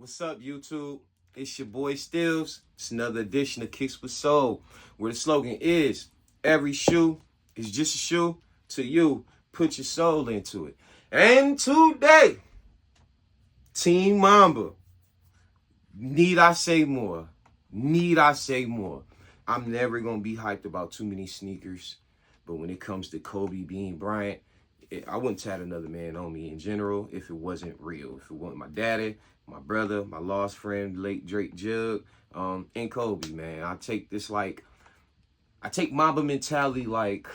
What's up, YouTube? It's your boy Steelez. It's another edition of Kicks with Soul, where the slogan is, every shoe is just a shoe to you. Put your soul into it. And today, Team Mamba. Need I say more? Need I say more? I'm never going to be hyped about too many sneakers, but when it comes to Kobe Bean Bryant, I wouldn't tat another man on me in general if it wasn't real. If it wasn't my daddy, my brother, my lost friend, late Drake Jug, and Kobe, man. I take Mamba mentality like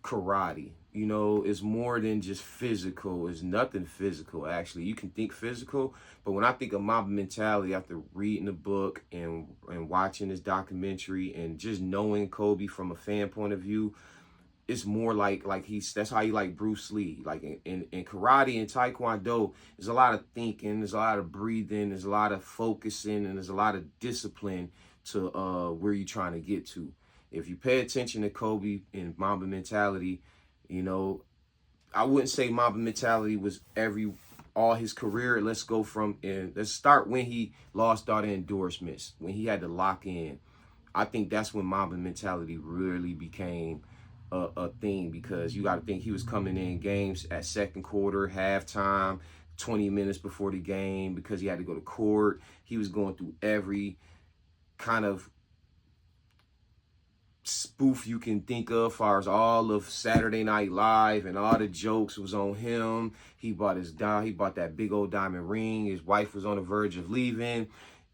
karate. You know, it's more than just physical. It's nothing physical, actually. You can think physical, but when I think of Mamba mentality after reading the book and watching this documentary and just knowing Kobe from a fan point of view, it's more like that's how you like Bruce Lee. Like in karate and taekwondo, there's a lot of thinking, there's a lot of breathing, there's a lot of focusing, and there's a lot of discipline to where you're trying to get to. If you pay attention to Kobe and Mamba mentality, you know, I wouldn't say Mamba mentality was all his career. Let's start when he lost all the endorsements, when he had to lock in. I think that's when Mamba mentality really became a thing, because you got to think he was coming in games at second quarter, halftime, 20 minutes before the game because he had to go to court. He was going through every kind of spoof you can think of, as far as all of Saturday Night Live, and all the jokes was on him. He bought that big old diamond ring. His wife was on the verge of leaving,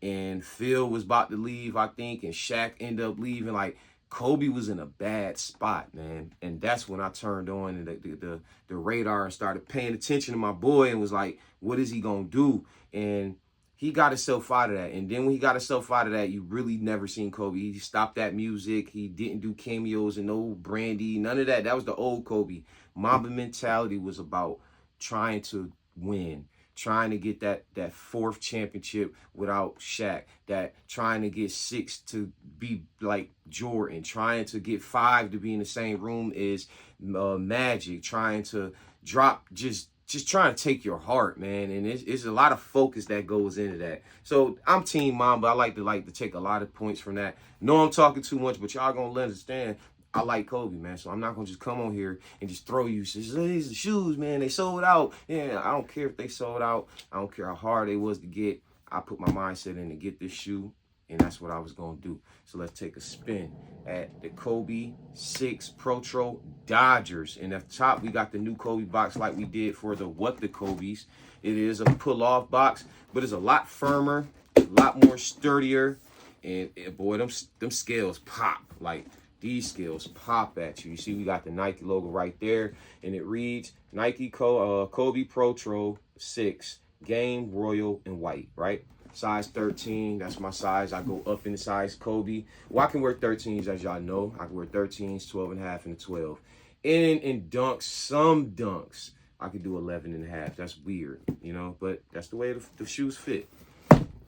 and Phil was about to leave, I think, and Shaq ended up leaving. Like, Kobe was in a bad spot, man. And that's when I turned on the radar and started paying attention to my boy and was like, what is he going to do? And he got himself out of that. And then when he got himself out of that, you really never seen Kobe. He stopped that music. He didn't do cameos and no Brandy, none of that. That was the old Kobe. Mamba mentality was about trying to win, trying to get that fourth championship without Shaq, that trying to get 6 to be like Jordan, trying to get 5 to be in the same room as Magic, trying to drop, just trying to take your heart, man. And it's a lot of focus that goes into that. So I'm Team Mamba. I like to take a lot of points from that. Know I'm talking too much, but y'all gonna understand. I like Kobe, man, so I'm not going to just come on here and just throw you, these are the shoes, man, they sold out. Yeah, I don't care if they sold out. I don't care how hard it was to get. I put my mindset in to get this shoe, and that's what I was going to do. So let's take a spin at the Kobe 6 Protro Dodgers. And at the top, we got the new Kobe box like we did for the What the Kobe's. It is a pull-off box, but it's a lot firmer, a lot more sturdier, and boy, them scales pop. Like, these scales pop at you. You see, we got the Nike logo right there, and it reads Nike Kobe Protro 6 Game Royal in white, right? Size 13, that's my size. I go up in the size Kobe. Well, I can wear 13s, as y'all know. I can wear 13s, 12 and a half, and a 12. In dunks, some dunks, I could do 11 and a half. That's weird, you know, but that's the way the shoes fit.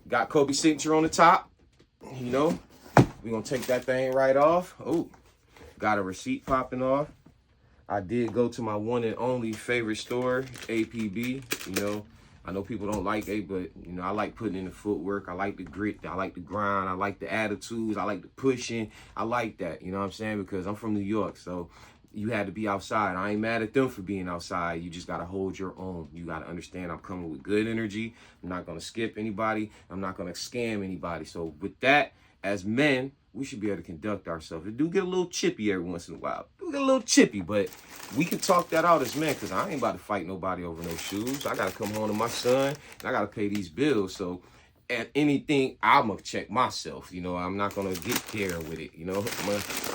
Got Kobe signature on the top, you know. We're going to take that thing right off. Oh, got a receipt popping off. I did go to my one and only favorite store, APB. You know, I know people don't like it, but, you know, I like putting in the footwork. I like the grit. I like the grind. I like the attitudes. I like the pushing. I like that, you know what I'm saying? Because I'm from New York, so you had to be outside. I ain't mad at them for being outside. You just got to hold your own. You got to understand I'm coming with good energy. I'm not going to skip anybody. I'm not going to scam anybody. So with that, as men, we should be able to conduct ourselves. It do get a little chippy every once in a while. Do get a little chippy, but we can talk that out as men, because I ain't about to fight nobody over no shoes. I got to come home to my son, and I got to pay these bills. So at anything, I'm going to check myself. You know, I'm not going to get there with it. You know,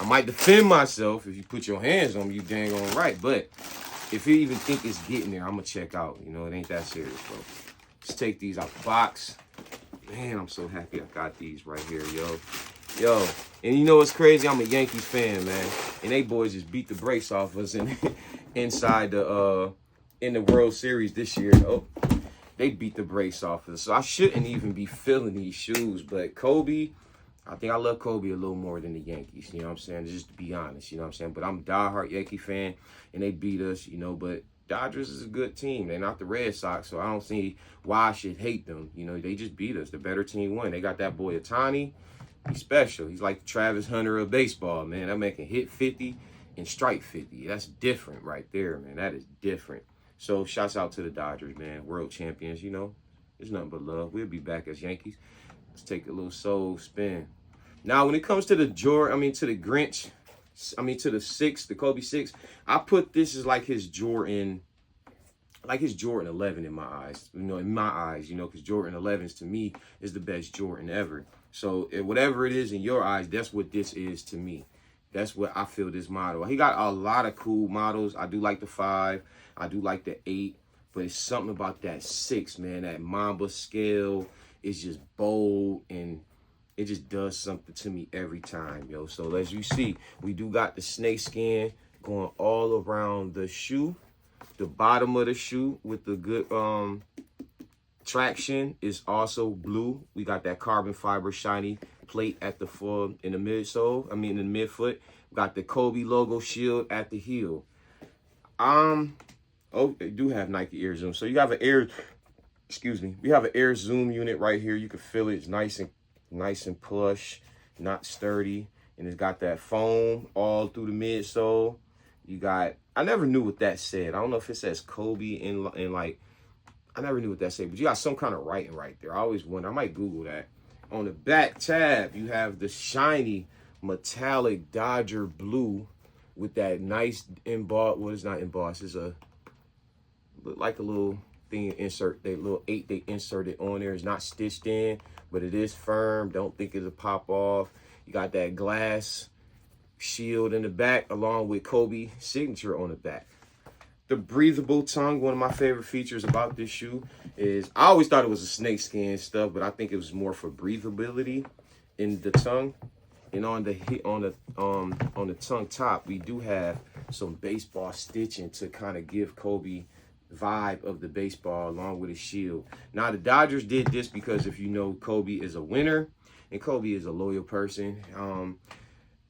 I might defend myself. If you put your hands on me, you dang on right. But if you even think it's getting there, I'm going to check out. You know, it ain't that serious, bro. Let's take these out the box. Man, I'm so happy I got these right here, yo. And you know what's crazy? I'm a Yankees fan, man. And they boys just beat the brakes off us inside in the World Series this year. Oh, they beat the brakes off us. So I shouldn't even be feeling these shoes. But Kobe, I think I love Kobe a little more than the Yankees. You know what I'm saying? Just to be honest, you know what I'm saying? But I'm a diehard Yankee fan, and they beat us, you know. But Dodgers is a good team. They're not the Red Sox, so I don't see why I should hate them. You know, they just beat us. The better team won. They got that boy Ohtani. He's special. He's like the Travis Hunter of baseball, man. That man can hit 50 and strike 50. That's different right there, man. That is different. So shouts out to the Dodgers, man. World champions, you know. There's nothing but love. We'll be back as Yankees. Let's take a little soul spin. Now, when it comes to the to the Grinch, to the 6, the Kobe 6, I put this as like his Jordan 11 in my eyes. You know, because Jordan 11s to me is the best Jordan ever. So whatever it is in your eyes, that's what this is to me. That's what I feel this model. He got a lot of cool models. I do like the 5. I do like the 8. But it's something about that 6, man. That mamba scale is just bold, and it just does something to me every time, yo. So as you see, we do got the snake skin going all around the shoe. The bottom of the shoe with the good traction is also blue. We got that carbon fiber shiny plate at the in the midsole. In the midfoot. We got the Kobe logo shield at the heel. Oh, they do have Nike Air Zoom. So you have an we have an Air Zoom unit right here. You can feel it. It's nice and plush, not sturdy. And it's got that foam all through the midsole. You got, I never knew what that said. I don't know if it says Kobe in like, I never knew what that said, but you got some kind of writing right there. I always wonder. I might Google that. On the back tab, you have the shiny metallic Dodger blue with that nice emboss. Well, it's not embossed. It's like a little thing insert. That little 8 they inserted on there. It's not stitched in, but it is firm. Don't think it'll pop off. You got that glass shield in the back along with Kobe signature on the back. The breathable tongue, one of my favorite features about this shoe is, I always thought it was a snake skin stuff, but I think it was more for breathability in the tongue. And on the tongue top, we do have some baseball stitching to kind of give Kobe vibe of the baseball along with his shield. Now, the Dodgers did this because, if you know, Kobe is a winner and Kobe is a loyal person.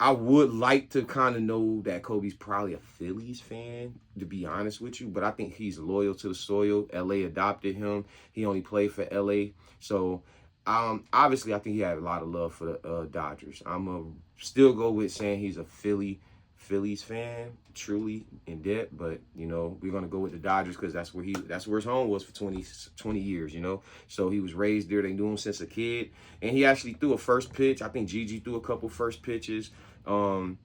I would like to kind of know that Kobe's probably a Phillies fan, to be honest with you, but I think he's loyal to the soil. LA adopted him. He only played for LA. So obviously I think he had a lot of love for the Dodgers. I'm going to still go with saying he's a Phillies fan, truly in depth, but you know, we're going to go with the Dodgers because that's where his home was for 20 years, you know. So he was raised there. They knew him since a kid, and he actually threw a first pitch. I think Gigi threw a couple first pitches. And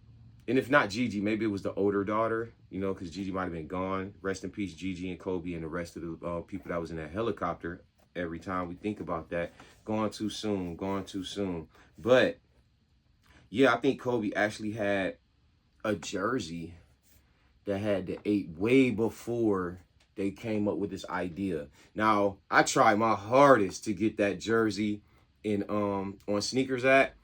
if not Gigi, maybe it was the older daughter, you know, because Gigi might have been gone. Rest in peace, Gigi and Kobe and the rest of the people that was in that helicopter. Every time we think about that, gone too soon. But yeah, I think Kobe actually had a jersey that had the 8 way before they came up with this idea. Now, I tried my hardest to get that jersey in on Sneakers app.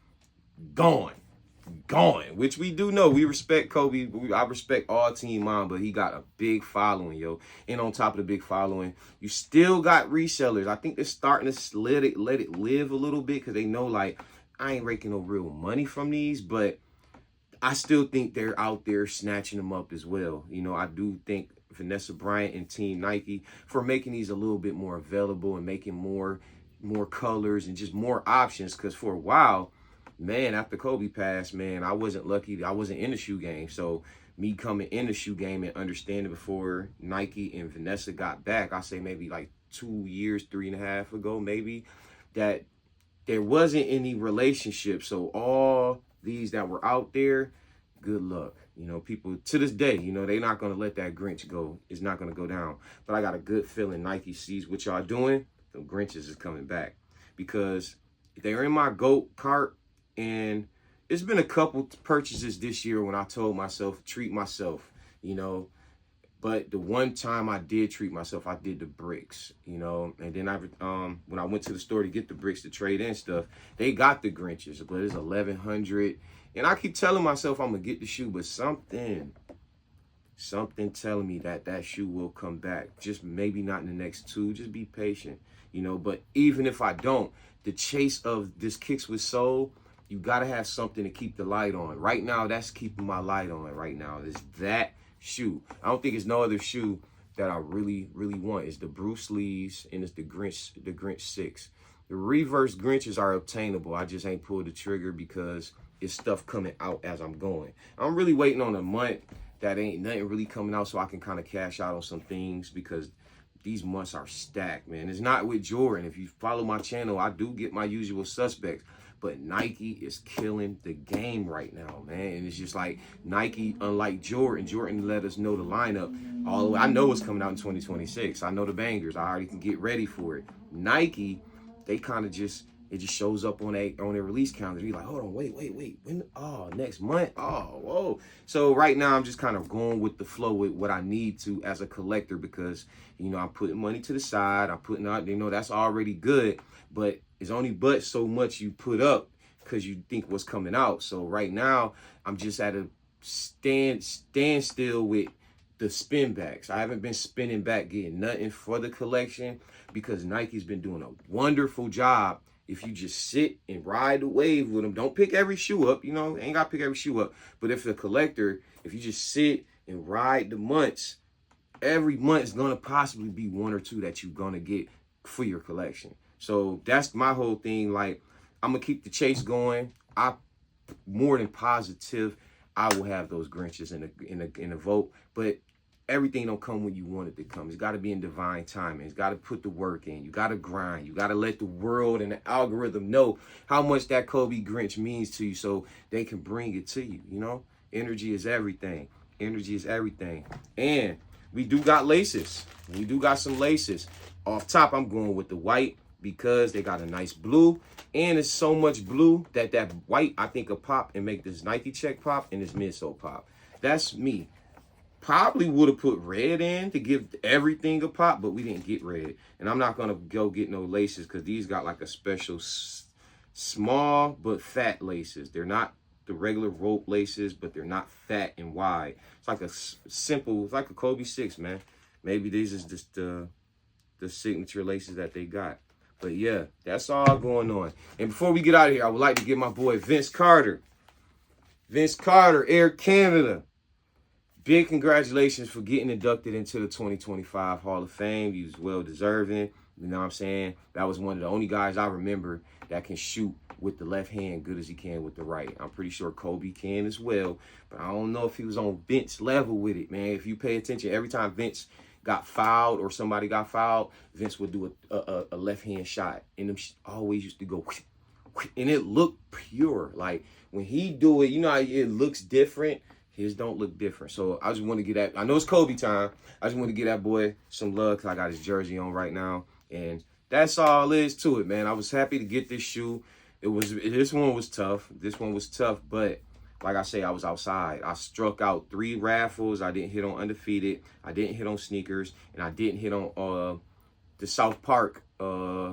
Gone, which we do know. We respect Kobe. I respect all Team Mamba. He got a big following, yo. And on top of the big following, you still got resellers. I think they're starting to let it live a little bit because they know, like, I ain't raking no real money from these, but I still think they're out there snatching them up as well. You know, I do think Vanessa Bryant and Team Nike for making these a little bit more available and making more colors and just more options. Because for a while, man, after Kobe passed, man, I wasn't lucky. I wasn't in the shoe game. So me coming in the shoe game and understanding before Nike and Vanessa got back, I say maybe like 2 years, 3.5 ago, maybe, that there wasn't any relationship. So all these that were out there, good luck. You know, people to this day, you know, they're not going to let that Grinch go. It's not going to go down. But I got a good feeling Nike sees what y'all doing. The Grinches is coming back because they're in my GOAT cart. And it's been a couple purchases this year when I told myself, treat myself, you know. But the one time I did treat myself, I did the bricks, you know. And then when I went to the store to get the bricks to trade in stuff, they got the Grinches, but it's 1,100. And I keep telling myself I'm going to get the shoe, but something telling me that shoe will come back. Just maybe not in the next 2. Just be patient, you know. But even if I don't, the chase of this KickzWitSoul, you got to have something to keep the light on. Right now, that's keeping my light on right now. Is that shoe. I don't think there's no other shoe that I really, really want. It's the Bruce Lee's and it's the Grinch 6. The reverse Grinches are obtainable. I just ain't pulled the trigger because it's stuff coming out as I'm going. I'm really waiting on a month that ain't nothing really coming out so I can kind of cash out on some things because these months are stacked, man. It's not with Jordan. If you follow my channel, I do get my usual suspects. But Nike is killing the game right now, man. And it's just like Nike, unlike Jordan let us know the lineup. All the way, I know it's coming out in 2026. I know the bangers. I already can get ready for it. Nike, they kind of just, it just shows up on their release calendar. You're like, hold on, wait. When? Oh, next month? Oh, whoa. So right now I'm just kind of going with the flow with what I need to as a collector because, you know, I'm putting money to the side. I'm putting out, you know, that's already good. But it's only but so much you put up because you think what's coming out. So right now I'm just at a standstill with the spin backs. I haven't been spinning back, getting nothing for the collection because Nike's been doing a wonderful job. If you just sit and ride the wave with them, don't pick every shoe up, you know, ain't got to pick every shoe up. But if the collector, if you just sit and ride the months, every month is going to possibly be one or two that you're going to get for your collection. So that's my whole thing. Like, I'm going to keep the chase going. I more than positive I will have those Grinches in the vote. But everything don't come when you want it to come. It's got to be in divine timing. It's got to put the work in. You got to grind. You got to let the world and the algorithm know how much that Kobe Grinch means to you so they can bring it to you, you know? Energy is everything. Energy is everything. And we do got laces. We do got some laces. Off top, I'm going with the white because they got a nice blue. And it's so much blue that that white, I think, will pop and make this Nike check pop and this midsole pop. That's me. Probably would have put red in to give everything a pop, but we didn't get red. And I'm not going to go get no laces because these got like a special small but fat laces. They're not the regular rope laces, but they're not fat and wide. It's like a simple, it's like a Kobe 6, man. Maybe these is just the signature laces that they got. But yeah, that's all going on. And before we get out of here, I would like to give my boy Vince Carter, Air Canada, big congratulations for getting inducted into the 2025 Hall of Fame. He was well deserving. You know what I'm saying? That was one of the only guys I remember that can shoot with the left hand good as he can with the right. I'm pretty sure Kobe can as well, but I don't know if he was on Vince level with it, man. If you pay attention, every time Vince got fouled or somebody got fouled, Vince would do a left hand shot, and them always used to go, and it looked pure. Like when he do it, you know how it looks different. His don't look different. So I just want to get that. I know it's Kobe time. I just want to get that boy some love because I got his jersey on right now, and that's all there is to it, man. I was happy to get this shoe. This one was tough. But like I say, I was outside. I struck out 3 raffles. I didn't hit on Undefeated. I didn't hit on sneakers. And I didn't hit on the South Park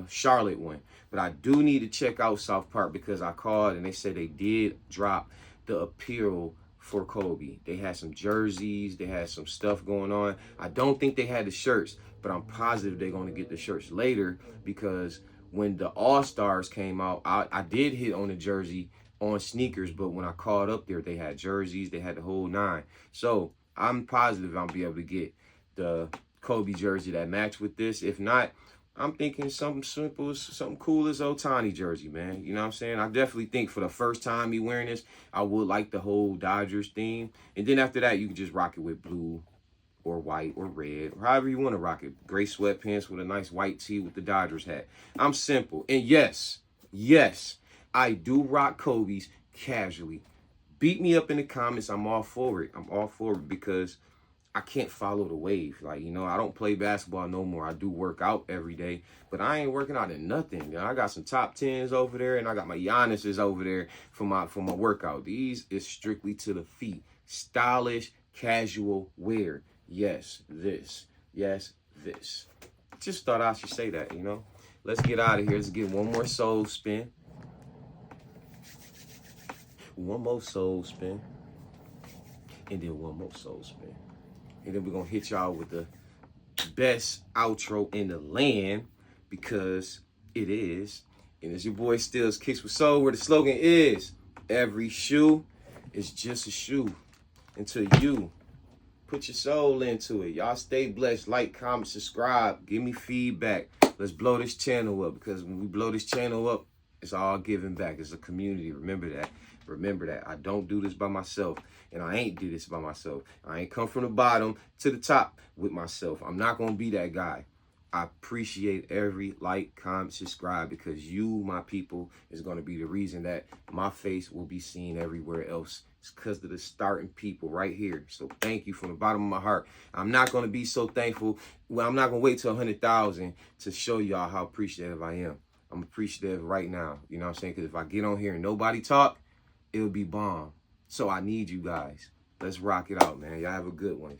Charlotte one. But I do need to check out South Park because I called and they said they did drop the apparel for Kobe. They had some jerseys. They had some stuff going on. I don't think they had the shirts, but I'm positive they're going to get the shirts later because when the All-Stars came out, I did hit on the jersey on sneakers, but when I called up there, they had jerseys, they had the whole 9. So I'm positive I'll be able to get the Kobe jersey that match with this. If not, I'm thinking something simple, something cool as Ohtani jersey, man. You know what I'm saying? I definitely think for the first time me wearing this, I would like the whole Dodgers theme. And then after that, you can just rock it with blue or white or red, or however you want to rock it. Gray sweatpants with a nice white tee with the Dodgers hat. I'm simple. And yes, I do rock Kobe's casually. Beat me up in the comments. I'm all for it. I'm all for it because I can't follow the wave. Like, you know, I don't play basketball no more. I do work out every day, but I ain't working out in nothing. You know, I got some top 10s over there, and I got my Giannis's over there for my workout. These is strictly to the feet. Stylish, casual wear. Yes, this. Yes, this. Just thought I should say that, you know. Let's get out of here. Let's get one more soul spin. One more soul spin. And then one more soul spin. And then we're going to hit y'all with the best outro in the land because it is. And it's your boy steelez KickzWitSoul, where the slogan is, every shoe is just a shoe until you Put your soul into it. Y'all stay blessed. Like, comment, subscribe. Give me feedback. Let's blow this channel up, because when we blow this channel up, it's all giving back. It's a community. Remember that. Remember that. I don't do this by myself, and I ain't do this by myself. I ain't come from the bottom to the top with myself. I'm not going to be that guy. I appreciate every like, comment, subscribe, because you, my people, is going to be the reason that my face will be seen everywhere else. It's because of the starting people right here. So thank you from the bottom of my heart. I'm not going to be so thankful. Well, I'm not going to wait till 100,000 to show y'all how appreciative I am. I'm appreciative right now. You know what I'm saying? Because if I get on here and nobody talk, it'll be bomb. So I need you guys. Let's rock it out, man. Y'all have a good one.